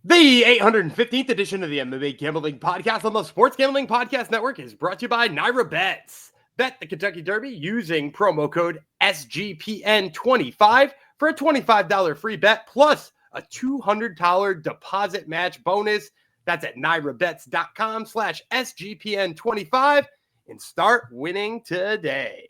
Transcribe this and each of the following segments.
The 815th edition of the MMA Gambling Podcast on the Sports Gambling Podcast Network is brought to you by Naira Bets. Bet the Kentucky Derby using promo code SGPN25 for a $25 free bet plus a $200 deposit match bonus. That's at nairabets.com/SGPN25 and start winning today.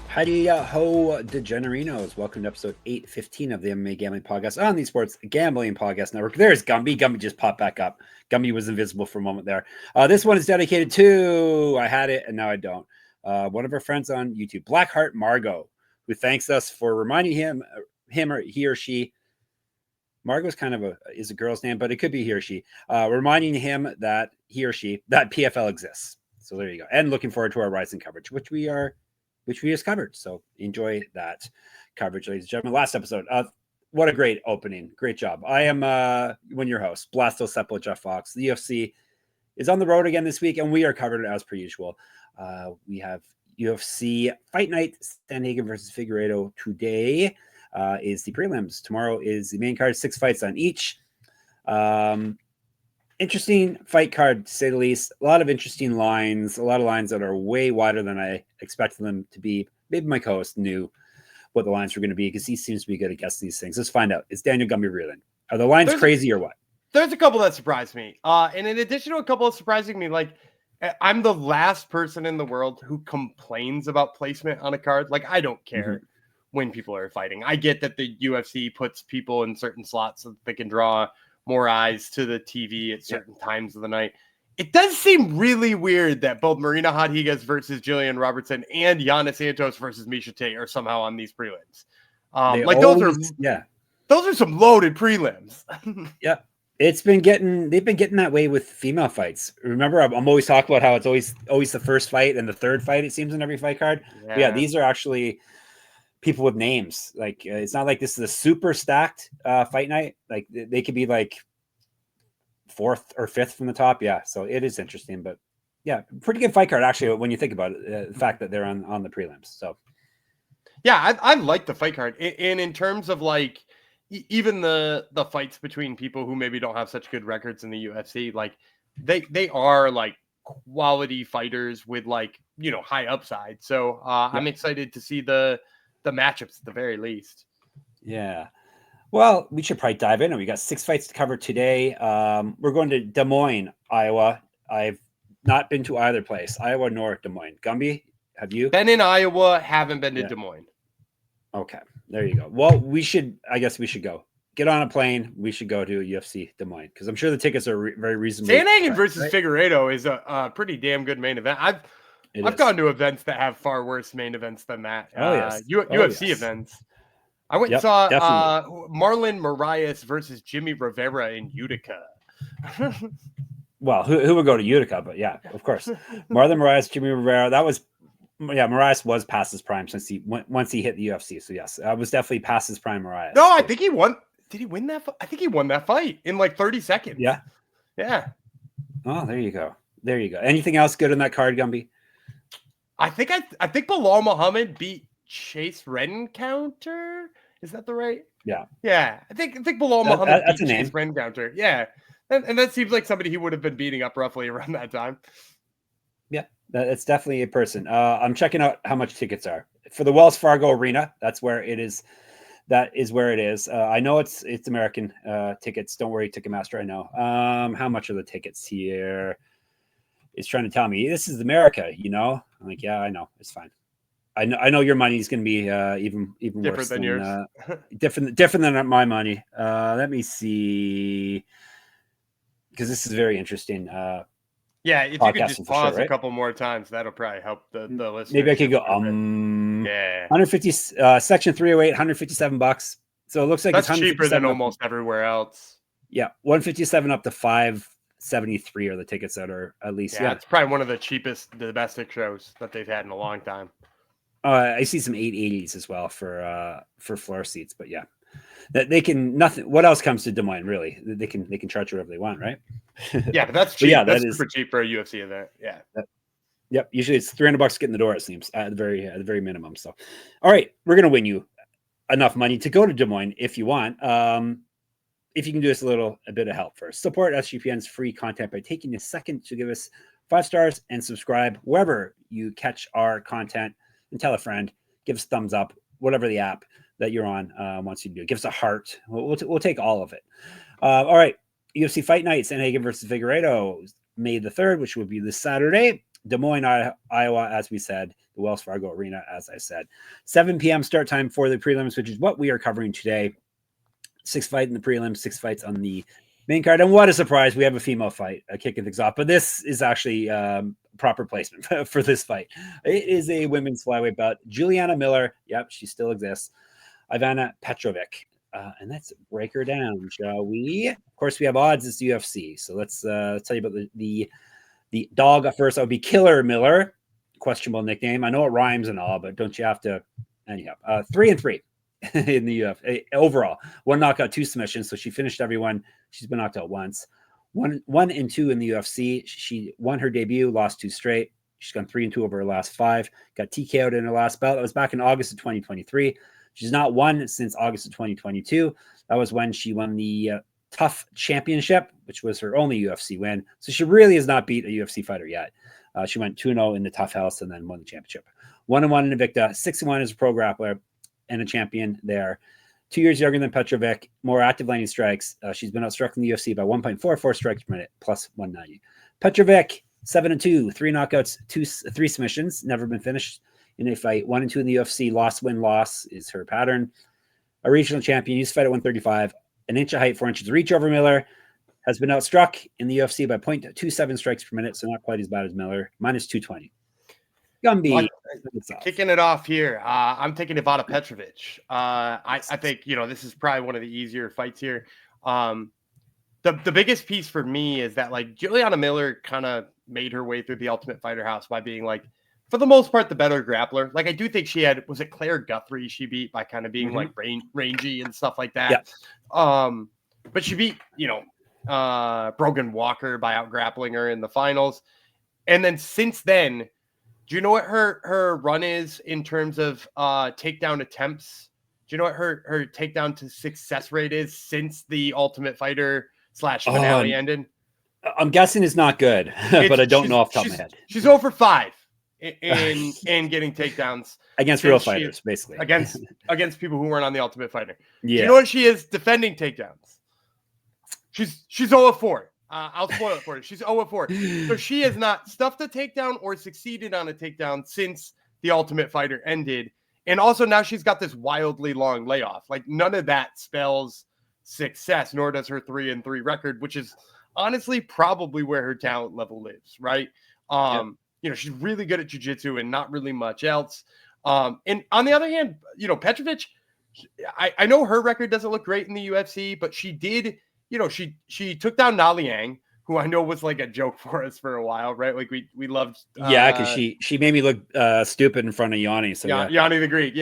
Howdy ho, degenerinos. Welcome to episode 815 of the MMA Gambling Podcast on the Sports Gambling Podcast Network. There's Gumby. Gumby just popped back up. Gumby was invisible for a moment there. This one is dedicated to, I had it and now I don't, one of our friends on YouTube, Blackheart Margot, who thanks us for reminding him or he or she, Margot's kind of is a girl's name, but it could be he or she, reminding him that he or she, that PFL exists. So there you go. And looking forward to our Rising coverage, which we just covered. So enjoy that coverage, ladies and gentlemen. Last episode. What a great opening. Great job. I am your host, Blasto Seppo Jeff Fox. The UFC is on the road again this week, and we are covered as per usual. We have UFC Fight Night, Sandhagen versus Figueiredo. Today is the prelims. Tomorrow is the main card, 6 fights on each. Interesting fight card, to say the least. A lot of interesting lines, a lot of lines that are way wider than I expected them to be. Maybe my co-host knew what the lines were going to be because he seems to be good at guessing these things. Let's find out. Is Daniel Gumby reeling? Are the lines crazy or what? There's a couple that surprised me. And in addition to a couple of surprising me, like I'm the last person in the world who complains about placement on a card. Like I don't care when people are fighting. I get that the UFC puts people in certain slots so that they can draw more eyes to the TV at certain times of the night. It does seem really weird that both Marina Rodriguez versus Gillian Robertson and Yana Santos versus Miesha Tate are somehow on these prelims. Those are some loaded prelims. Yeah. They've been getting that way with female fights. Remember, I'm always talking about how it's always the first fight and the third fight, it seems, in every fight card. Yeah, these are actually people with names. Like it's not like this is a super stacked fight night. Like they could be like 4th or 5th from the top. Yeah, so it is interesting, but yeah, pretty good fight card actually when you think about it. The fact that they're on the prelims. So yeah, I like the fight card, and in terms of like even the fights between people who maybe don't have such good records in the UFC, like they are like quality fighters with like high upside. So I'm excited to see the matchups at the very least. Yeah. Well, we should probably dive in. We got 6 fights to cover today. We're going to Des Moines, Iowa. I've not been to either place, Iowa nor Des Moines. Gumby, have you? Been in Iowa, haven't been to Des Moines. Okay, there you go. Well, I guess we should go. Get on a plane. We should go to UFC Des Moines because I'm sure the tickets are very reasonable. Sandhagen versus Figueiredo is a pretty damn good main event. I've gone to events that have far worse main events than that. UFC events. I went and saw Marlon Moraes versus Jimmy Rivera in Utica. Well, who would go to Utica? But yeah, of course. Marlon Moraes, Jimmy Rivera. Moraes was past his prime once he hit the UFC. So yes, I was definitely past his prime Moraes. No, I think he won. Did he win that? I think he won that fight in like 30 seconds. Yeah. Yeah. Oh, there you go. Anything else good in that card, Gumby? I think Bilal Muhammad beat Chase Rencounter. Is that the right? Yeah. Yeah. I think Bilal Muhammad beat Chase name. Rencounter. Yeah. And that seems like somebody he would have been beating up roughly around that time. Yeah. It's definitely a person. I'm checking out how much tickets are for the Wells Fargo Arena. That's where it is. That is where it is. I know it's American tickets. Don't worry, Ticketmaster. I know. How much are the tickets here? It's trying to tell me this is America. I'm like, yeah, I know. It's fine. I know your money is going to be even different worse than yours. Different than my money. Let me see, because this is very interesting. Yeah, if you could just pause a couple more times, that'll probably help the listeners. Maybe I could go 150 section 308, $157. So it looks like that's cheaper than almost everywhere else. Yeah, 157 up to 573 are the tickets that are at least. Yeah, it's probably one of the cheapest domestic shows that they've had in a long time. I see some 880s as well for floor seats, but yeah. That they can nothing. What else comes to Des Moines? Really, they can charge whatever they want, right? Yeah, but that's cheap. Yeah, that's super cheap for a UFC event. Yeah. Yep. Usually it's $300 getting the door. It seems at the very minimum. So, all right, we're gonna win you enough money to go to Des Moines if you want. If you can do us a bit of help first, support SGPN's free content by taking a second to give us 5 stars and subscribe wherever you catch our content, and tell a friend. Give us a thumbs up, whatever the app that you're on wants you to do. Give us a heart. We'll take all of it. All right. UFC Fight Night, Sanhagen versus Figueiredo, May the 3rd, which would be this Saturday. Des Moines, Iowa, as we said, the Wells Fargo Arena, as I said. 7 p.m. start time for the prelims, which is what we are covering today. 6 fights in the prelims, 6 fights on the main card. And what a surprise, we have a female fight kicking things off. But this is actually proper placement for this fight. It is a women's flyweight bout. Julianna Miller, yep, she still exists. Ivana Petrović. And let's break her down, shall we? Of course, we have odds. It's UFC. So let's tell you about the dog at first. That would be Killer Miller. Questionable nickname. I know it rhymes and all, but don't you have to? Anyhow, 3-3 in the UFC overall. 1 knockout, 2 submissions. So she finished everyone. She's been knocked out once. 1-2 in the UFC. She won her debut, lost 2 straight. She's gone 3-2 over her last 5. Got TKO'd in her last bout. That was back in August of 2023. She's not won since August of 2022. That was when she won the Tough Championship, which was her only UFC win. So she really has not beat a UFC fighter yet. She went 2-0 in the Tough House and then won the championship. 1-1 in Invicta, 6-1 as a pro grappler and a champion there. 2 years younger than Petrović, more active landing strikes. She's been outstruck in the UFC by 1.44 strikes per minute, plus 190. Petrović, 7-2, 3 knockouts, 3 submissions, never been finished in a fight. 1-2 in the UFC, loss, win, loss is her pattern. A regional champion, used to fight at 135, an inch of height, 4 inches reach over Miller. Has been outstruck in the UFC by 0.27 strikes per minute, so not quite as bad as Miller. Minus 220. Gumby. Kicking it off here. I'm taking Ivana Petrović. I think, this is probably one of the easier fights here. The biggest piece for me is that, like, Julianna Miller kind of made her way through the Ultimate Fighter house by being, like, for the most part, the better grappler. Like, I do think she had, was it Claire Guthrie she beat by kind of being like rangy and stuff like that. Yeah. But she beat, Brogan Walker by out grappling her in the finals. And then since then, do you know what her run is in terms of takedown attempts? Do you know what her takedown to success rate is since the Ultimate Fighter / finale ended? I'm guessing it's not good, but I don't know off the top of my head. She's 0 for 5 in getting takedowns against real fighters, basically. Against people who weren't on the Ultimate Fighter. Yeah. Do you know what she is defending takedowns? She's 0 for 4. I'll spoil it for you. She's 0 for 4. So she has not stuffed a takedown or succeeded on a takedown since the Ultimate Fighter ended. And also now she's got this wildly long layoff. Like, none of that spells success, nor does her 3-3 record, which is honestly probably where her talent level lives, right? She's really good at jiu-jitsu and not really much else. And on the other hand, Petrović, I know her record doesn't look great in the UFC, but she did, she took down Na Liang, who I know was like a joke for us for a while, right? Like we loved. Because she made me look stupid in front of Yanni. So Yanni the Greek,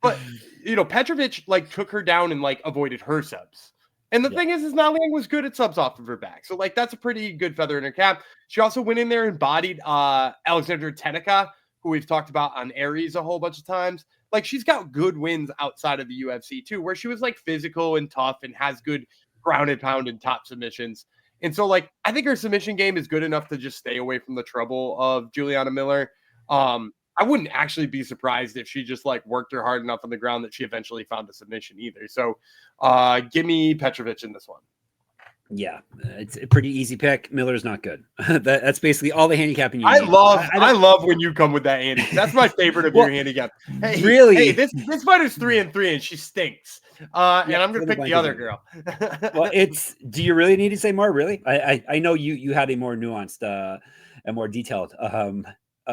but Petrović like took her down and like avoided her subs. And the thing is Na Liang was good at subs off of her back. So, like, that's a pretty good feather in her cap. She also went in there and bodied Alexandra Tenica, who we've talked about on Aries a whole bunch of times. Like, she's got good wins outside of the UFC, too, where she was, like, physical and tough and has good ground and pound and top submissions. And so, like, I think her submission game is good enough to just stay away from the trouble of Julianna Miller. I wouldn't actually be surprised if she just like worked her hard enough on the ground that she eventually found a submission either. So give me Petrović in this one. Yeah, it's a pretty easy pick. Miller's not good. That's basically all the handicapping you need. I love when you come with that handicap. That's my favorite of your handicap. Hey, really? Hey, this fighter's 3-3 and she stinks. And I'm gonna pick the other girl. Well, do you really need to say more? Really? I know you had a more nuanced and more detailed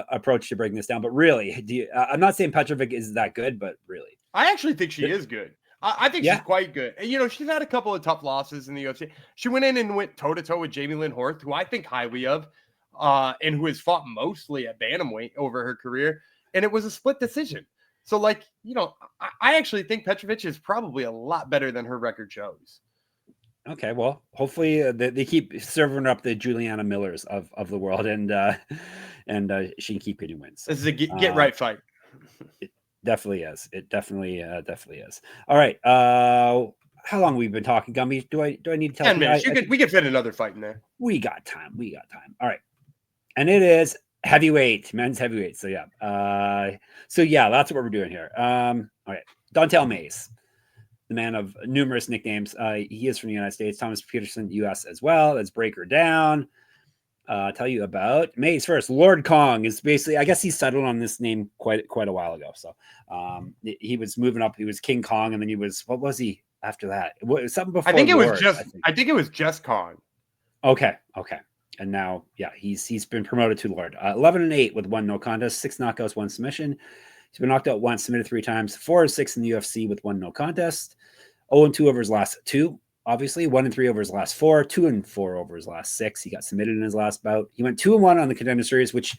approach to breaking this down, but really, I'm not saying Petrović is that good, but really, I actually think she is good. I think she's quite good. And, she's had a couple of tough losses in the UFC. She went in and went toe-to-toe with Jamie Lynn Horth, who I think highly of, and who has fought mostly at bantamweight over her career. And it was a split decision. So, like, I actually think Petrović is probably a lot better than her record shows. Okay, well, hopefully they keep serving up the Julianna Millers of the world, and she can keep getting wins. So, this is a get right fight. It definitely is. It definitely is. All right. How long we've been talking, Gumby? Do I need to tell 10 minutes? We could fit another fight in there. We got time. All right. And it is heavyweight, men's heavyweight. So yeah. That's what we're doing here. All right. Don'Tale Mayes, the man of numerous nicknames. He is from the United States. Thomas Peterson, U.S. as well. Let's break her down. Tell you about Mayes first. Lord Quang is basically, I guess he settled on this name quite a while ago. So he was moving up. He was King Kong, and then he was, what was he after that? What, something before. I think it Lord, was just Kong. Okay. And now, he's been promoted to Lord. 11-8 with 1 no contest, 6 knockouts, 1 submission. He's been knocked out once, submitted 3 times, 4-6 in the UFC with 1 no contest, 0-2 over his last 2. Obviously, 1-3 over his last 4, 2-4 over his last 6. He got submitted in his last bout. He went 2-1 on the Contender Series, which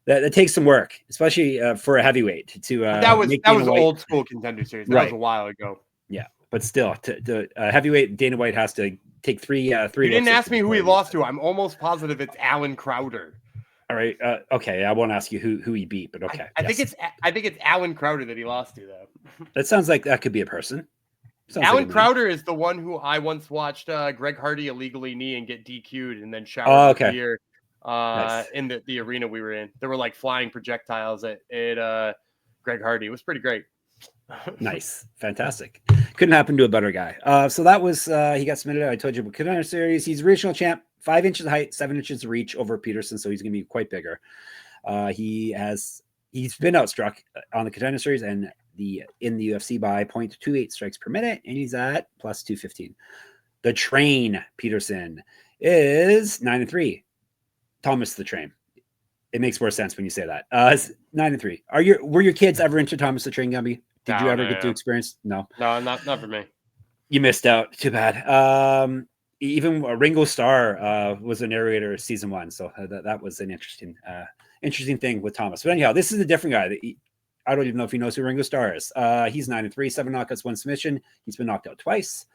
that takes some work, especially for a heavyweight. That was old school Contender Series. That was a while ago. Yeah, but still, to heavyweight, Dana White has to take three. You didn't ask me who he lost to. I'm almost positive it's Alan Crowder. All right. Okay. I won't ask you who he beat, but okay. I think it's Alan Crowder that he lost to, though. That sounds like that could be a person. Alan Crowder is the one who I once watched Greg Hardy illegally knee and get DQ'd and then showered with beer in the arena we were in. There were like flying projectiles at Greg Hardy. It was pretty great. Nice. Fantastic. Couldn't happen to a better guy. So that was he got submitted. I told you about Contender Series. He's regional champ, 5 inches of height, 7 inches of reach over Peterson, so he's going to be quite bigger. He's been outstruck on the Contender Series and in the UFC by 0.28 strikes per minute, and he's at plus 215. The Train Peterson is 9-3. Thomas the Train. It makes more sense when you say that. 9-3. Were your kids ever into Thomas the Train, Gumby? Did you ever get to experience? No, not for me. You missed out. Too bad. Even Ringo Starr was a narrator season 1, so that was an interesting thing with Thomas. But anyhow, this is a different guy. I don't even know if he knows who Ringo Starr is. He's 9-3, 7 knockouts, 1 submission. He's been knocked out twice,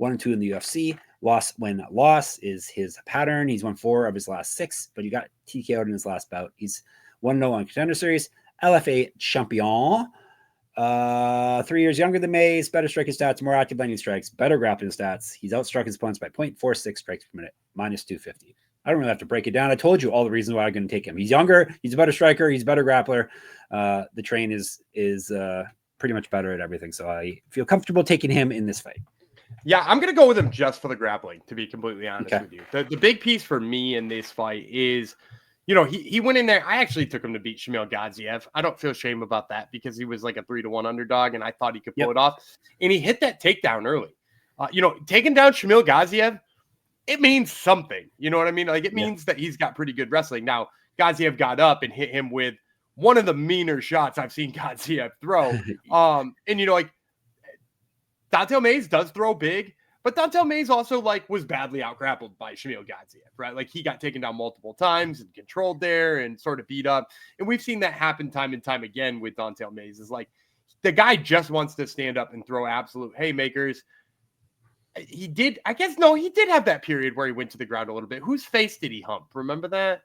1-2 in the UFC. Loss is his pattern. He's won 4 of his last 6, but he got TKO'd in his last bout. He's 1-0 on Contender Series. LFA champion. 3 years younger than Mayes, better striking stats, more active landing strikes, better grappling stats. He's outstruck his opponents by 0.46 strikes per minute, minus 250. I don't really have to break it down. I told you all the reasons why I'm going to take him. He's younger, he's a better striker, he's a better grappler. The Train is pretty much better at everything, so I feel comfortable taking him in this fight. Yeah, I'm going to go with him just for the grappling, to be completely honest with you. The big piece for me in this fight is, he went in there. I actually took him to beat Shamil Gaziev. I don't feel shame about that because he was like a 3-1 underdog, and I thought he could pull it off. And he hit that takedown early. Taking down Shamil Gaziev, it means something. You know what I mean? Like, it means that he's got pretty good wrestling. Now, Gaziev got up and hit him with one of the meaner shots I've seen Gaziev throw. Don'Tale Mayes does throw big, but Don'Tale Mayes also was badly outgrappled by Shamil Gaziev, right? Like, he got taken down multiple times and controlled there and sort of beat up. And we've seen that happen time and time again with Don'Tale Mayes. Is like, the guy just wants to stand up and throw absolute haymakers. He did have that period where he went to the ground a little bit. Whose face did he hump? Remember that?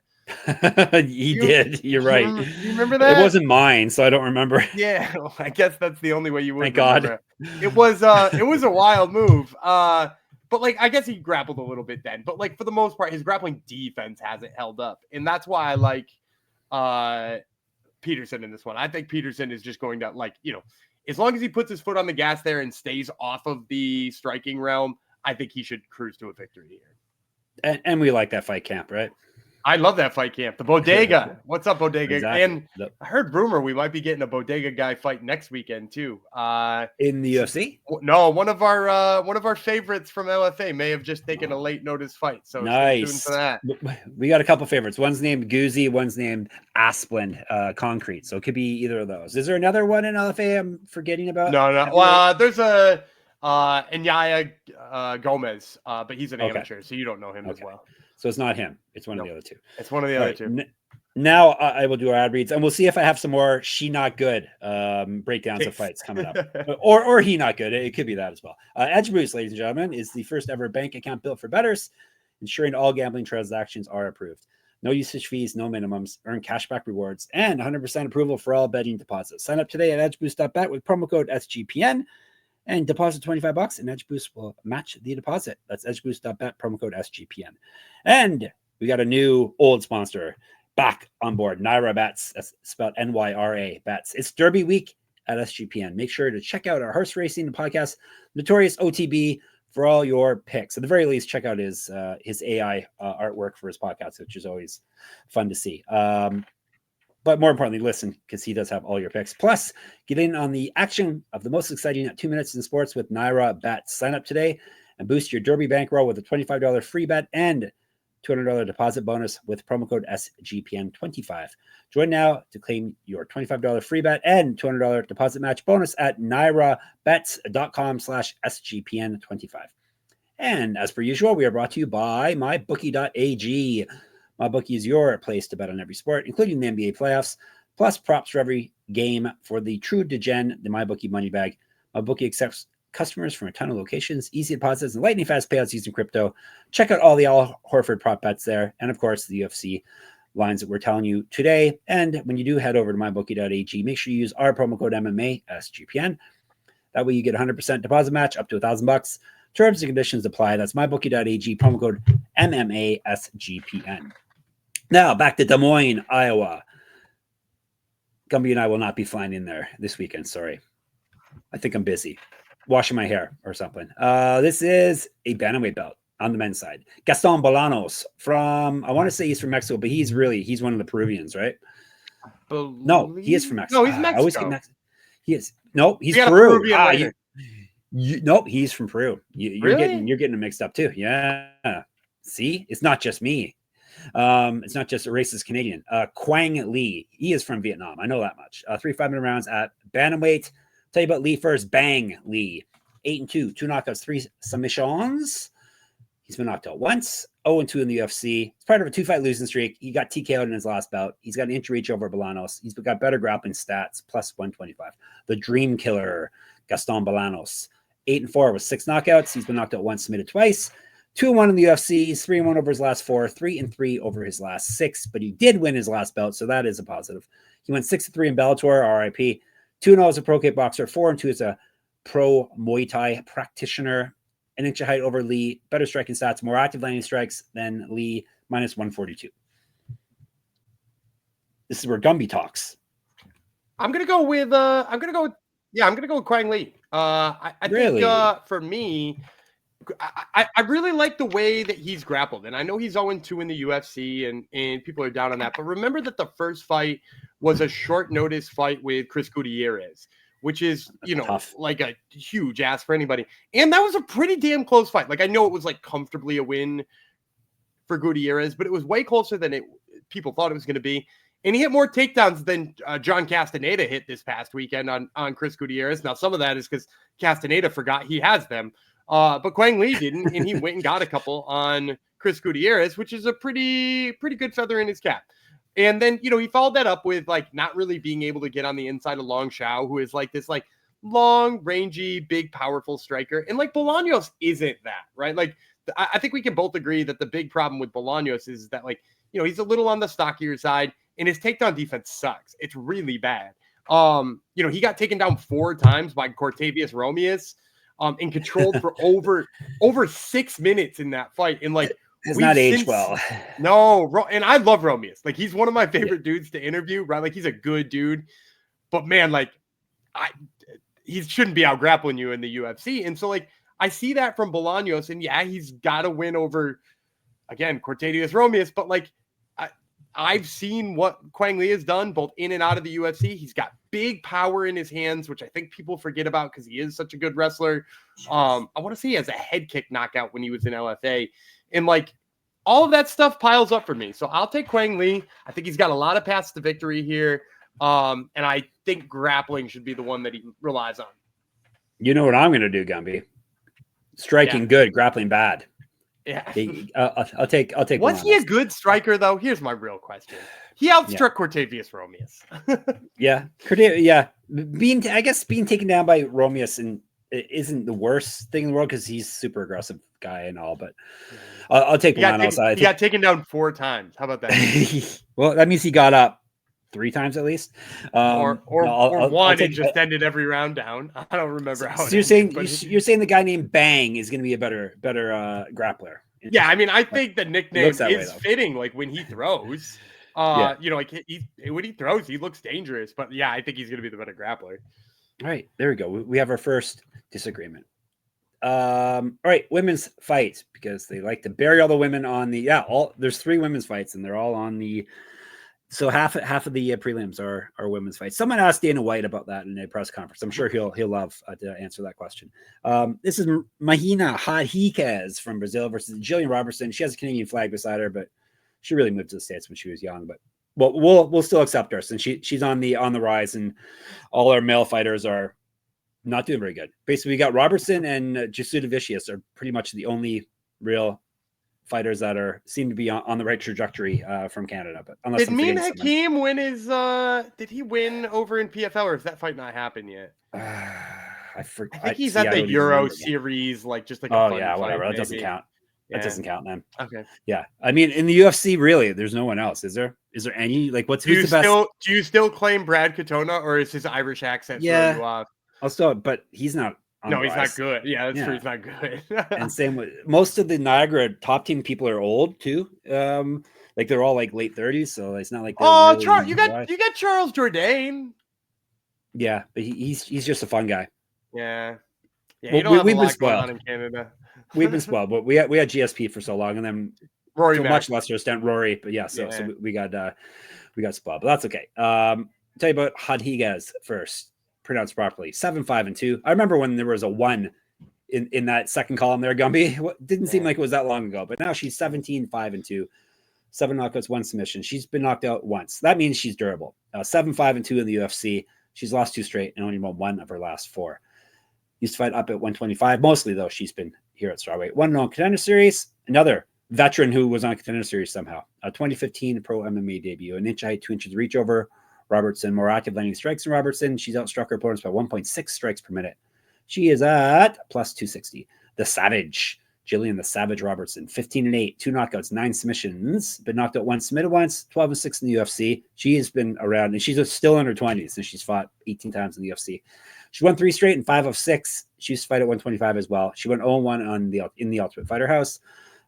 He did. You're right. You remember that? It wasn't mine, so I don't remember. Yeah, I guess that's the only way you would. Thank God. It was a wild move. But I guess he grappled a little bit then. But for the most part, his grappling defense hasn't held up, and that's why I like Peterson in this one. I think Peterson is just going to as long as he puts his foot on the gas there and stays off of the striking realm, I think he should cruise to a victory here. And we like that fight camp, right? I love that fight camp. The Bodega. What's up, Bodega? Exactly. And I heard rumor we might be getting a Bodega guy fight next weekend too. In the UFC? No, one of our favorites from LFA may have just taken a late notice fight. So nice. Stay tuned for that. We got a couple favorites. One's named Goozy, one's named Asplin Concrete. So it could be either of those. Is there another one in LFA I'm forgetting about? No. Well, there's a and Yaya Gomez, but he's an Okay. amateur, so you don't know him as Okay. well. So it's not him. It's one of Nope. the other two. It's one of the All other right. two. Now I will do our ad reads, and we'll see if I have some more she not good breakdowns of fights coming up, or he not good. It could be that as well. Edge Boost, ladies and gentlemen, is the first ever bank account built for bettors, ensuring all gambling transactions are approved. No usage fees, no minimums, earn cashback rewards, and 100% approval for all betting deposits. Sign up today at edgeboost.bet with promo code SGPN and deposit $25, and EdgeBoost will match the deposit. That's edgeboost.bet, promo code SGPN. And we got a new old sponsor back on board, Nyra Bets. That's spelled Nyra Bets. It's Derby week at SGPN. Make sure to check out our horse racing podcast, Notorious OTB, for all your picks. At the very least, check out his AI artwork for his podcast, which is always fun to see. But more importantly, listen, because he does have all your picks. Plus, get in on the action of the most exciting 2 minutes in sports with Nyra Bets. Sign up today and boost your Derby bankroll with a $25 free bet and $200 deposit bonus with promo code SGPN25. Join now to claim your $25 free bet and $200 deposit match bonus at nyrabets.com/SGPN25. And as per usual, we are brought to you by mybookie.ag. MyBookie is your place to bet on every sport, including the NBA playoffs, plus props for every game for the true degen, the MyBookie money bag. MyBookie accepts customers from a ton of locations, easy deposits, and lightning fast payouts using crypto. Check out all the Al Horford prop bets there. And of course, the UFC lines that we're telling you today. And when you do head over to mybookie.ag, make sure you use our promo code MMA SGPN. That way you get 100% deposit match up to $1,000. Terms and conditions apply. That's mybookie.ag, promo code MMA SGPN. Now back to Des Moines, Iowa. Gumby and I will not be flying in there this weekend. Sorry. I think I'm busy washing my hair or something. This is a bantamweight bout on the men's side. Gaston Bolaños from, I want to say he's from Mexico, but he's one of the Peruvians, right? No, he is from Mexico. No, he's Mexico. I always get Mexico. He is. No, he's Peru. Nope, he's from Peru. You're Really? getting them mixed up too. Yeah. See, it's not just me. It's not just a racist Canadian. Quang Lee, he is from Vietnam. I know that much. 3 5-minute rounds at bantamweight. Tell you about Lee first. Bang Lee, 8-2, 2 knockouts, 3 submissions. He's been knocked out once. 0-2 in the UFC. He's part of a 2-fight losing streak. He got TKO'd in his last bout. He's got an inch reach over Bolaños. He's got better grappling stats, plus 125. The Dream Killer, Gaston Bolaños, 8-4 with 6 knockouts. He's been knocked out once, submitted twice. 2-1 in the UFC. He's 3-1 over his last 4, 3-3 over his last 6. But he did win his last bout, so that is a positive. He went 6-3 in Bellator, RIP. 2-0 as a pro kickboxer, 4-2 as a pro Muay Thai practitioner. An inch of height over Lee, better striking stats, more active landing strikes than Lee, minus 142. This is where Gumby talks. I'm gonna go with Quang Lee. I Really? think for me, I really like the way that he's grappled, and I know he's 0-2 in the UFC, and people are down on that. But remember that the first fight was a short notice fight with Chris Gutierrez, which is tough. Like a huge ask for anybody, and that was a pretty damn close fight. Like I know it was like comfortably a win for Gutierrez, but it was way closer than people thought it was going to be. And he hit more takedowns than John Castaneda hit this past weekend on Chris Gutierrez. Now, some of that is because Castaneda forgot he has them. But Quang Lee didn't, and he went and got a couple on Chris Gutierrez, which is a pretty good feather in his cap. And then, he followed that up with like not really being able to get on the inside of Long Xiao, who is like this like long, rangy, big, powerful striker. And like Bolaños isn't that, right? Like I think we can both agree that the big problem with Bolaños is that like, he's a little on the stockier side and his takedown defense sucks. It's really bad. He got taken down 4 times by Cortavius Romeus. And controlled for over 6 minutes in that fight. And like, it's not aged well. No, and I love Romeus. Like, he's one of my favorite dudes to interview, right? Like, he's a good dude. But man, like, he shouldn't be out grappling you in the UFC. And so, like, I see that from Bolaños, and yeah, he's got to win over, again, Cortavius Romeus. But like, I've seen what Quang Lee has done both in and out of the UFC. He's got big power in his hands, which I think people forget about because he is such a good wrestler. I want to say he has a head kick knockout when he was in LFA. And like all of that stuff piles up for me. So I'll take Quang Lee. I think he's got a lot of paths to victory here. And I think grappling should be the one that he relies on. You know what I'm going to do, Gumby? Striking good, grappling bad. Yeah. I'll take. Was he a good striker though? Here's my real question. He outstruck Cortavius Romeus. Yeah. I guess being taken down by Romeus isn't the worst thing in the world because he's super aggressive guy and all. But I'll take Bolaños. He got taken down 4 times. How about that? Well, that means he got up 3 times at least, or one and just ended every round down. I don't remember how. So you're saying the guy named Bang is going to be a better grappler? Yeah, I mean, I think the nickname is fitting. Like when he throws, you know, like when he throws, he looks dangerous. But yeah, I think he's going to be the better grappler. All right, there we go. We have our first disagreement. All right, women's fight, because they like to bury all the women on the there's 3 women's fights and they're all on the. So half of the prelims are women's fights. Someone asked Dana White about that in a press conference. I'm sure he'll love to answer that question. This is Marina Rodriguez from Brazil versus Gillian Robertson. She has a Canadian flag beside her, but she really moved to the States when she was young. But we'll still accept her since she's on the rise, and all our male fighters are not doing very good. Basically, we got Robertson and Jasudavicius are pretty much the only real fighters that seem to be on the right trajectory from Canada. But unless did Min Hakim win his did he win over in PFL, or has that fight not happened yet? I think he's at the Euro series, like just like whatever. Fight, that doesn't count. That doesn't count, man. Okay. Yeah. I mean, in the UFC, really, there's no one else. Is there any, like, who's the best? Do you still claim Brad Katona, or is his Irish accent throwing you off? I'll still, but he's not. No, he's not good. Yeah, that's true. He's not good. And same with most of the Niagara top team people are old too. Like they're all like late 30s, so it's not like you got Charles Jourdain. Yeah, but he's just a fun guy. Yeah. We've been spoiled in Canada. We've been spoiled, but we had GSP for so long, and then Rory to a much lesser extent Rory. But so we got spoiled, but that's okay. Tell you about Rodriguez first. Pronounced properly. 7-5-2. I remember when there was a 1 in that second column there, Gumby. Didn't seem like it was that long ago, but now she's 17-5-2. 7 knockouts, 1 submission. She's been knocked out once. That means she's durable. 7-5-2 in the UFC. She's lost 2 straight and only won 1 of her last 4. Used to fight up at 125. Mostly, though, she's been here at strawweight. 1 on Contender Series. Another veteran who was on Contender Series somehow. 2015 pro MMA debut. 1 inch height, 2 inches reach over. Robertson, more active landing strikes than Robertson. She's outstruck her opponents by 1.6 strikes per minute. She is at plus 260. The Savage, Gillian the Savage Robertson, 15-8, 2 knockouts, 9 submissions. Been knocked out once, submitted once, 12-6 in the UFC. She has been around, and she's still in her 20s, and she's fought 18 times in the UFC. She won 3 straight and 5 of 6. She used to fight at 125 as well. She went 0-1 in the Ultimate Fighter House,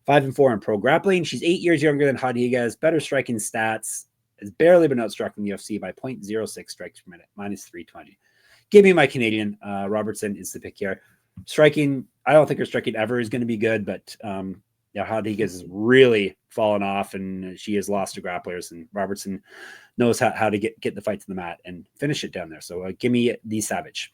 5-4 in pro grappling. She's 8 years younger than Rodriguez, better striking stats. Has barely been outstruck in the UFC by 0.06 strikes per minute, minus 320. Give me my Canadian. Robertson is the pick here. Striking, I don't think her striking ever is going to be good, but Rodriguez has really fallen off, and she has lost to grapplers, and Robertson knows how to get the fight to the mat and finish it down there. So give me the Savage.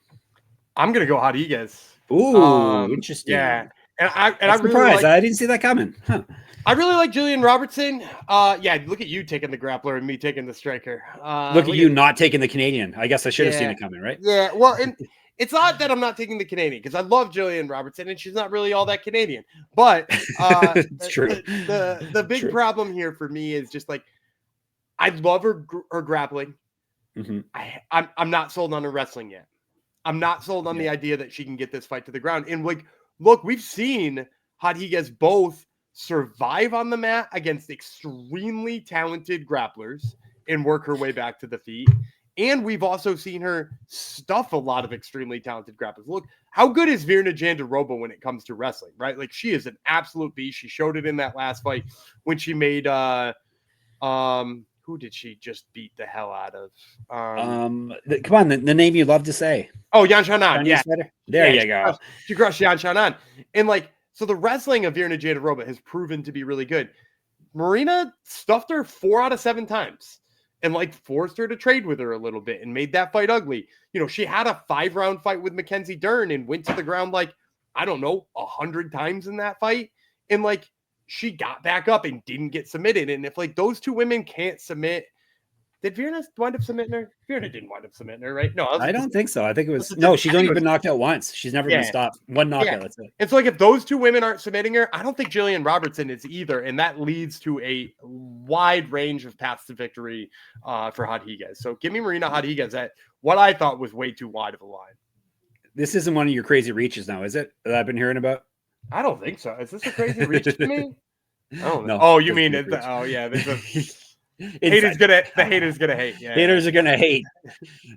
I'm going to go Rodriguez. Ooh, interesting. Yeah. And I'm really surprised. I didn't see that coming. Huh. I really like Gillian Robertson. Look at you taking the grappler and me taking the striker. Look at you not taking the Canadian. I guess I should have seen it coming, right? Yeah, well, and it's not that I'm not taking the Canadian, because I love Gillian Robertson, and she's not really all that Canadian. But it's true. The big problem here for me is just like, I love her grappling. Mm-hmm. I'm not sold on her wrestling yet. I'm not sold on the idea that she can get this fight to the ground. And like, look, we've seen Rodriguez both survive on the mat against extremely talented grapplers and work her way back to the feet. And we've also seen her stuff a lot of extremely talented grapplers. Look, how good is Virna Jandiroba when it comes to wrestling, right? Like, she is an absolute beast. She showed it in that last fight when she made who did she just beat the hell out of? Come on, the name you love to say. Oh, Yan Xiaonan. Yeah. There you go. She crushed Yan Xiaonan. And like, so the wrestling of Virna Jandiroba has proven to be really good. Marina stuffed her 4 out of 7 times and like forced her to trade with her a little bit and made that fight ugly. You know, she had a 5-round fight with Mackenzie Dern and went to the ground like, I don't know, 100 times in that fight. And like, she got back up and didn't get submitted. And if like those 2 women can't submit, Did Virna wind up submitting her? Virna didn't wind up submitting her, right? No, I don't think so. I think it was she's I only think been knocked out once. She's never been stopped. One knockout. That's it. It's like if those two women aren't submitting her, I don't think Gillian Robertson is either, and that leads to a wide range of paths to victory for Rodriguez. So give me Marina Rodriguez at what I thought was way too wide of a line. This isn't one of your crazy reaches now, is it? That I've been hearing about. I don't think so. Is this a crazy reach to me? Oh no. Oh, you mean it? Oh yeah. There's a haters gonna hate. Yeah, haters are gonna hate.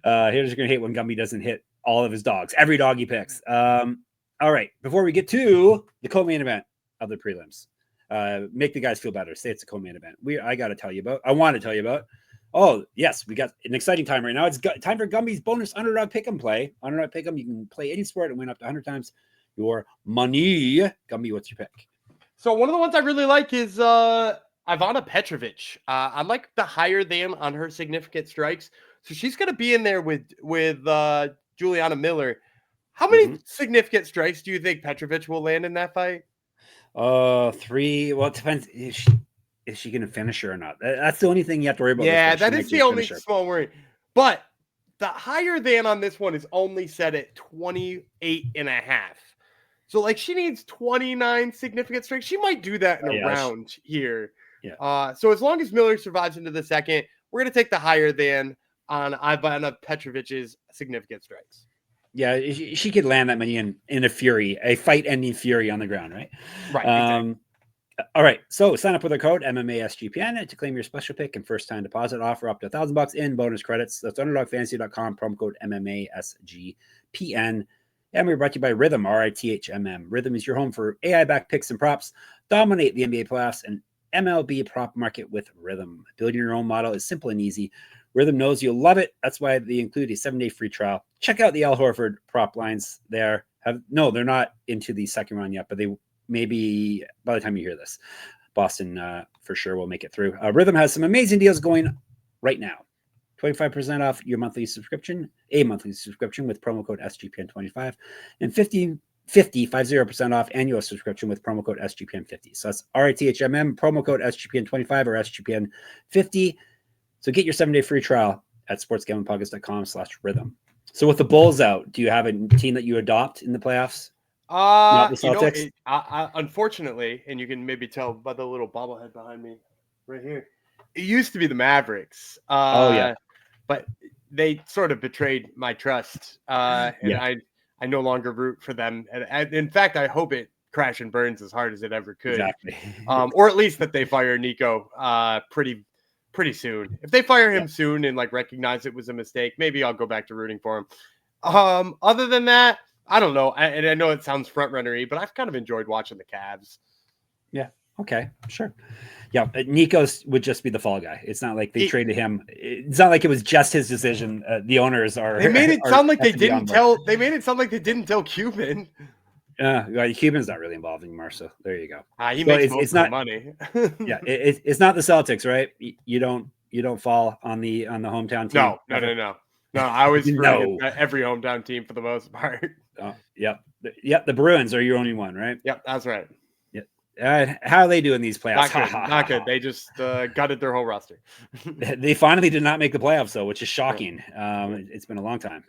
Haters are gonna hate when Gumby doesn't hit all of his dogs. Every dog he picks. All right. Before we get to the co-main event of the prelims, make the guys feel better. Say it's a co-main event. I want to tell you about. Oh yes, we got an exciting time right now. It's time for Gumby's bonus underdog pick'em play. Underdog pick'em. You can play any sport and win up to 100 times your money. Gumby, what's your pick? So one of the ones I really like is Ivana Petrović. I like the higher than on her significant strikes. So she's going to be in there with Julianna Miller. How many significant strikes do you think Petrović will land in that fight? 3. Well, it depends. Is she going to finish her or not? That's the only thing you have to worry about. Yeah, that is the only small worry. But the higher than on this one is only set at 28.5. So like she needs 29 significant strikes. She might do that in a round here. Yeah. So as long as Miller survives into the second, we're going to take the higher than on Ivana Petrović's significant strikes. Yeah, she could land that many in a fight-ending fury on the ground, right? Right. Exactly. All right, so sign up with our code MMA SGPN to claim your special pick and first-time deposit offer up to $1,000 in bonus credits. That's underdogfantasy.com, promo code MMA SGPN. And we're brought to you by Rhythm, RITHMM. Rhythm is your home for AI-backed picks and props. Dominate the NBA playoffs and MLB prop market with Rhythm. Building your own model is simple and easy. Rhythm knows you'll love it. That's why they include a 7-day free trial. Check out the Al Horford prop lines there. They're not into the second round yet, but they maybe by the time you hear this, Boston for sure will make it through. Rhythm has some amazing deals going right now. 25% off your monthly subscription, a monthly subscription with promo code SGPN25, and 50% off annual subscription with promo code SGPN50. So that's RITHMM, promo code SGPN25 or SGPN50. So get your 7-day free trial at sportsgamblingpodcast.com/rhythm. So with the Bulls out, do you have a team that you adopt in the playoffs? Not the Celtics? Unfortunately, and you can maybe tell by the little bobblehead behind me right here, it used to be the Mavericks. But they sort of betrayed my trust. I no longer root for them. And in fact, I hope it crash and burns as hard as it ever could. Exactly. Or at least that they fire Nico pretty soon. If they fire him soon and like recognize it was a mistake, maybe I'll go back to rooting for him. Other than that, I don't know. And I know it sounds front runnery, but I've kind of enjoyed watching the Cavs. Yeah. Okay. Sure. Yeah. Nico would just be the fall guy. It's not like they traded him. It's not like it was just his decision. The owners are. They made it sound like they didn't tell. They made it sound like they didn't tell Cuban. Cuban's not really involved anymore. So there you go. He makes most of the money. Yeah. It's not the Celtics, right? You don't fall on the hometown team. No. No, I was every hometown team for the most part. Yep. The Bruins are your only one, right? Yep, that's right. How are they doing these playoffs? Not good. They just gutted their whole roster. They finally did not make the playoffs, though, which is shocking. It's been a long time.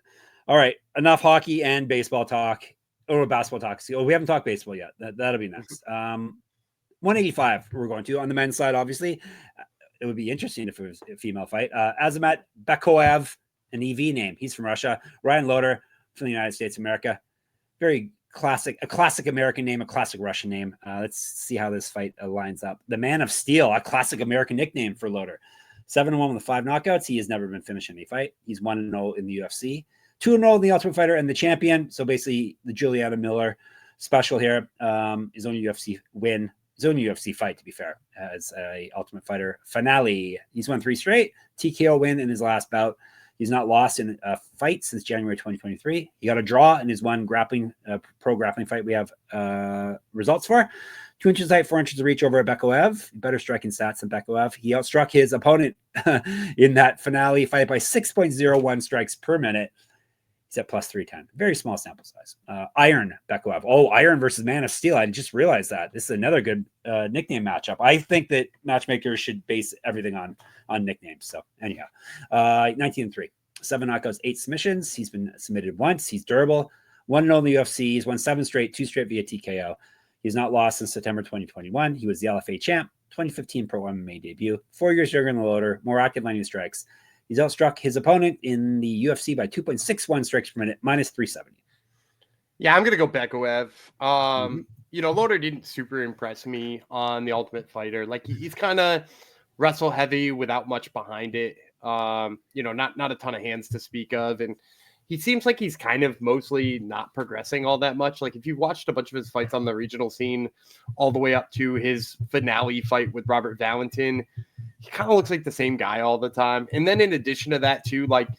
All right, enough hockey and baseball talk, or basketball talk. We haven't talked baseball yet. That'll be next. 185 we're going to on the men's side. Obviously, it would be interesting if it was a female fight. Azamat Bekoev, an EV name. He's from Russia. Ryan Loder from the United States of America. A classic American name, a classic Russian name. Let's see how this fight lines up. The Man of Steel, a classic American nickname for Loder. 7-1 with 5 knockouts. He has never been finished in any fight. He's 1-0 in the UFC, 2-0 in the Ultimate Fighter, and the champion. So basically, the Julianna Miller special here. His own UFC win, his own UFC fight, to be fair, as a Ultimate Fighter finale. He's won 3 straight. TKO win in his last bout. He's not lost in a fight since January 2023. He got a draw in his one pro grappling fight we have results for. 2 inches height, 4 inches of reach over at Bekoev. Better striking stats than Bekoev. He outstruck his opponent in that finale fight by 6.01 strikes per minute. He's at plus 310. Very small sample size. Iron Bekoev. Oh, Iron versus Man of Steel. I just realized that. This is another good nickname matchup. I think that matchmakers should base everything on nicknames. So anyhow, 19-3. 7 knockouts, 8 submissions. He's been submitted once. He's durable. 1-0 in the UFC. He's won 7 straight, 2 straight via TKO. He's not lost since September 2021. He was the LFA champ, 2015 Pro MMA debut. 4 years younger than the Loder, more active landing strikes. He's outstruck his opponent in the UFC by 2.61 strikes per minute, minus 370. Yeah, I'm going to go Bekoev. Loder didn't super impress me on The Ultimate Fighter. Like, he's kind of wrestle heavy without much behind it. Not a ton of hands to speak of. And he seems like he's kind of mostly not progressing all that much. Like, if you've watched a bunch of his fights on the regional scene all the way up to his finale fight with Robert Valentin, he kind of looks like the same guy all the time. And then in addition to that, too, like,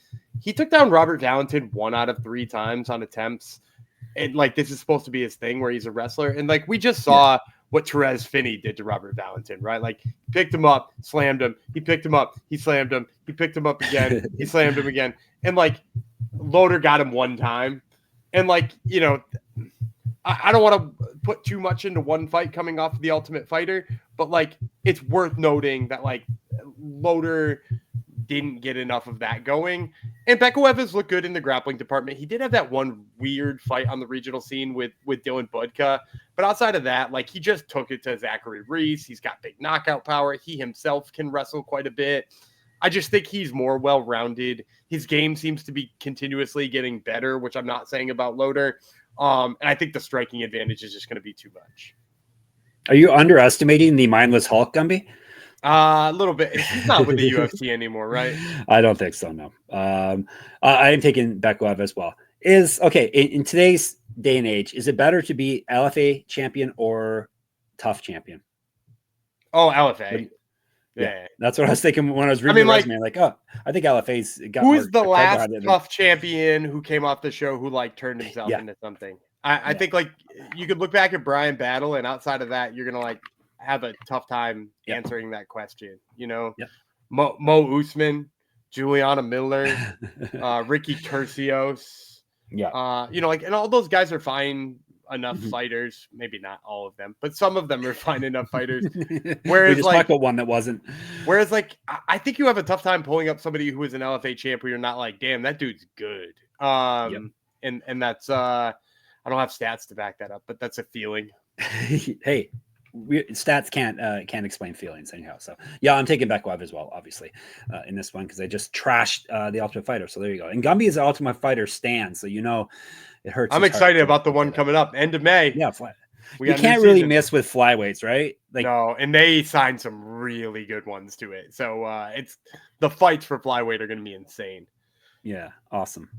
he took down Robert Valentin 1 out of 3 times on attempts. And, like, this is supposed to be his thing where he's a wrestler. And, like, we just saw what Therese Finney did to Robert Valentin, right? Like, he picked him up, slammed him. He picked him up, he slammed him. He picked him up again, he slammed him again. And, like, Loder got him 1 time. And, like, I don't want to put too much into one fight coming off of The Ultimate Fighter, but, like, it's worth noting that, like, Loder didn't get enough of that going. And Bekoev has looked good in the grappling department. He did have that one weird fight on the regional scene with Dylan Budka. But outside of that, like, he just took it to Zachary Reese. He's got big knockout power. He himself can wrestle quite a bit. I just think he's more well-rounded. His game seems to be continuously getting better, which I'm not saying about Loder. And I think the striking advantage is just going to be too much. Are you underestimating the mindless Hulk, Gumby? A little bit. He's not with the UFC anymore, right? I don't think so, no. I am taking Bekoev as well. In today's day and age, is it better to be LFA champion or tough champion? Oh, LFA. Yeah, that's what I was thinking when I was reading the resume. Like, I think LFA's got. Who's the last tough champion who came off the show who, like, turned himself into something? I think, like, you could look back at Brian Battle, and outside of that, you're gonna, like, have a tough time answering that question. Mo Usman, Julianna Miller, Ricky Tercios. And all those guys are fine enough fighters. Maybe not all of them, but some of them are fine enough fighters. Whereas, we just talked about one that wasn't. Whereas, like, I think you have a tough time pulling up somebody who is an LFA champ where you're not like, damn, that dude's good. And that's I don't have stats to back that up, but that's a feeling. Hey, stats can't explain feelings anyhow. So yeah, I'm taking Bekoev as well, obviously, in this one because I just trashed the Ultimate Fighter. So there you go. And Gumby is the Ultimate Fighter stand, so it hurts. I'm excited about the one coming up end of May. Yeah, you can't really miss with flyweights, right? Like, no, and they signed some really good ones to it. So it's the fights for flyweight are going to be insane. Yeah, awesome.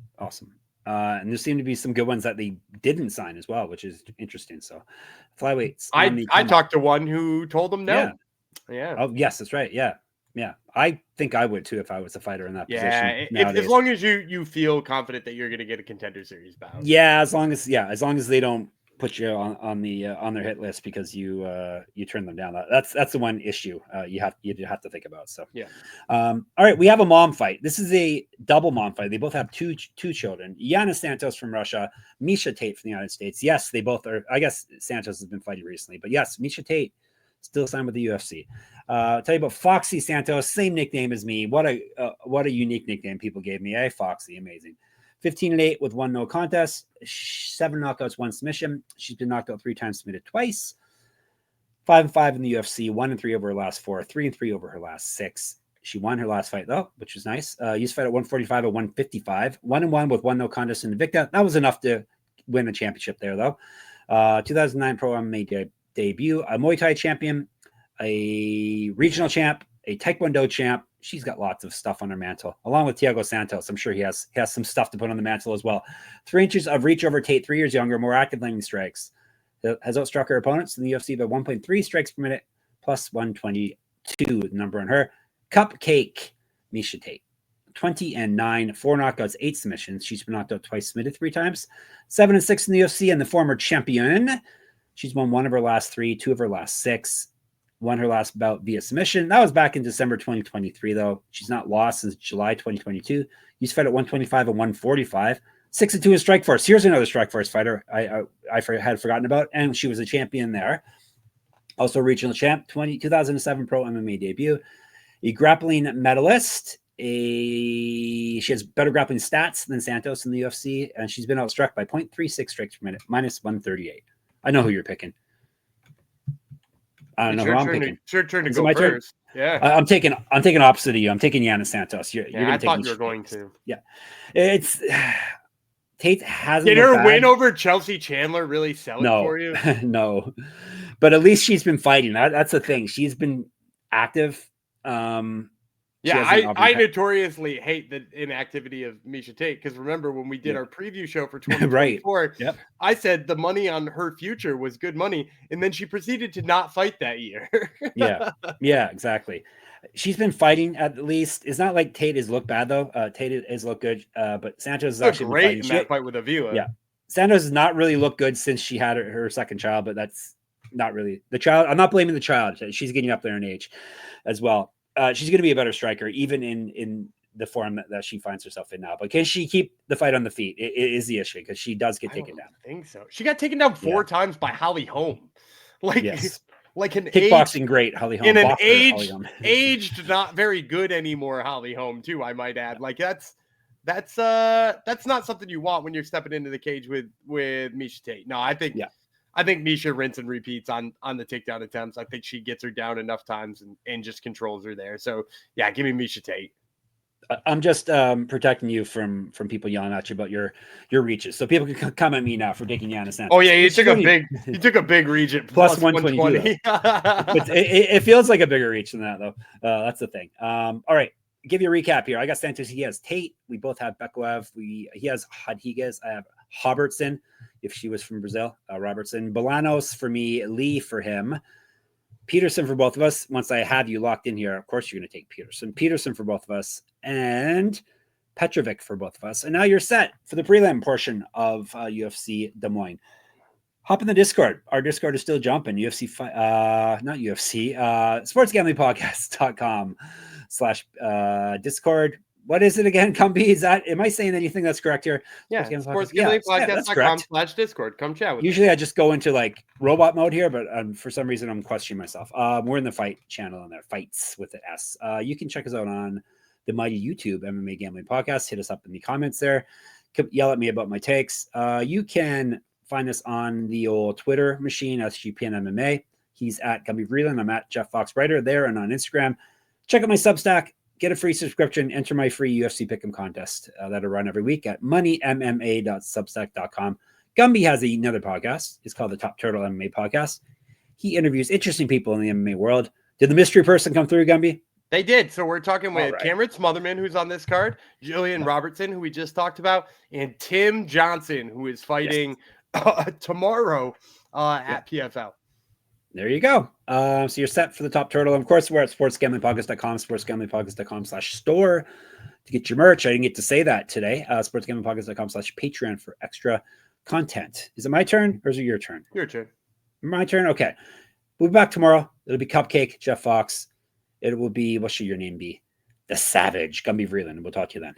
And there seem to be some good ones that they didn't sign as well, which is interesting. So flyweights. I talked to one who told them no. Yeah. Oh, yes, that's right. Yeah. I think I would too if I was a fighter in that position. Yeah, as long as you feel confident that you're going to get a Contender Series bout. Yeah, as long as they don't put you on their hit list because you turn them down. That's the one issue you have to think about. So yeah. All right, we have a mom fight. This is a double mom fight. They both have two children. Yana Santos from Russia, Miesha Tate from the United States. Yes, they both are. I guess Santos has been fighting recently, but yes, Miesha Tate still signed with the UFC. I'll tell you about Foxy Santos, same nickname as me. What a unique nickname people gave me. Hey, Foxy, amazing. 15-8 with 1 no contest, 7 knockouts, 1 submission. She's been knocked out 3 times, submitted twice. 5-5 in the UFC, 1-3 over her last 4, 3-3 over her last 6. She won her last fight though, which was nice. Used to fight at 145 at 155, 1-1 with 1 no contest in Invicta. That was enough to win a championship there though. 2009 Pro MMA debut, a Muay Thai champion, a regional champ, a Taekwondo champ. She's got lots of stuff on her mantle, along with Thiago Santos. I'm sure he has some stuff to put on the mantle as well. 3 inches of reach over Tate, 3 years younger, more active landing strikes. Has outstruck her opponents in the UFC by 1.3 strikes per minute, plus 122, the number on her. Cupcake, Miesha Tate. 20-9, 4 knockouts, 8 submissions. She's been knocked out twice, submitted 3 times. 7-6 in the UFC, and the former champion. She's won 1 of her last 3, 2 of her last 6. Won her last bout via submission. That was back in December 2023, though. She's not lost since July 2022. Used to fight at 125 and 145. 6-2 in Strikeforce. Here's another Strikeforce fighter I had forgotten about, and she was a champion there. Also regional champ, 2007 pro MMA debut. A grappling medalist. She has better grappling stats than Santos in the UFC, and she's been outstruck by 0.36 strikes per minute, minus 138. I know who you're picking. I don't know who I'm picking. It's your turn to Is go it my first. turn? Yeah. I'm taking opposite of you. I'm taking Yana Santos. You're I thought you were going to. Yeah. It's Tate hasn't. Did her win over Chelsea Chandler really sell it for you? No. But at least she's been fighting. That's the thing. She's been active. I notoriously hate the inactivity of Miesha Tate because remember when we did our preview show for 2024, right. Yep. I said the money on her future was good money, and then she proceeded to not fight that year. yeah, exactly. She's been fighting at least. It's not like Tate has looked bad though. Tate has looked good, but Santos has actually great in that fight with Avila. Yeah, Santos has not really looked good since she had her second child, but that's not really the child. I'm not blaming the child. She's getting up there in age as well. She's going to be a better striker, even in the form that she finds herself in now. But can she keep the fight on the feet? It is the issue because she does get taken down. I think so. She got taken down 4 times by Holly Holm. Like an kickboxing great Holly Holm. In an aged, not very good anymore Holly Holm too, I might add. Like that's not something you want when you're stepping into the cage with Miesha Tate. No, I think Miesha rinse and repeats on the takedown attempts. I think she gets her down enough times and just controls her there. So yeah, give me Miesha Tate. I'm just protecting you from people yelling at you about your reaches, so people can come at me now for taking Yana Santos. Oh yeah, you took a big reach at plus 120. But it feels like a bigger reach than that though. That's the thing. All right, give you a recap here. I got Santos. He has Tate. We both have Bekoev. He has Rodriguez. I have Robertson, if she was from Brazil. Robertson. Bolaños for me. Lee for him. Peterson for both of us. Once I have you locked in here, of course you're going to take Peterson. Peterson for both of us, and Petrović for both of us. And now you're set for the prelim portion of UFC Des Moines. Hop in the Discord. Our Discord is still jumping. sportsgamblingpodcast.com/Discord. What is it again, Cumbie? Am I saying anything that's correct here? Yeah, sportsgamblingpodcast.com/Discord. Come chat with Usually I just go into like robot mode here, but for some reason I'm questioning myself. We're in the fight channel on there, fights with the S. You can check us out on the mighty YouTube MMA Gambling Podcast. Hit us up in the comments there. Yell at me about my takes. You can find us on the old Twitter machine, SGPN MMA. He's at Gumby Vreeland. I'm at Jeff Fox Writer there and on Instagram. Check out my Substack. Get a free subscription. Enter my free UFC Pick'em contest that'll run every week at moneymma.substack.com. Gumby has another podcast. It's called the Top Turtle MMA Podcast. He interviews interesting people in the MMA world. Did the mystery person come through, Gumby? They did. So we're talking with Cameron Smotherman, who's on this card, Gillian Robertson, who we just talked about, and Tim Johnson, who is fighting tomorrow at PFL. There you go. So you're set for the Top Turtle. And of course, we're at sportsgamblingpodcast.com, sportsgamblingpodcast.com/store to get your merch. I didn't get to say that today. Sportsgamblingpodcast.com/Patreon for extra content. Is it my turn or is it your turn? Your turn. My turn? Okay. We'll be back tomorrow. It'll be Cupcake, Jeff Fox. It will be, what should your name be? The Savage, Gumby Vreeland. We'll talk to you then.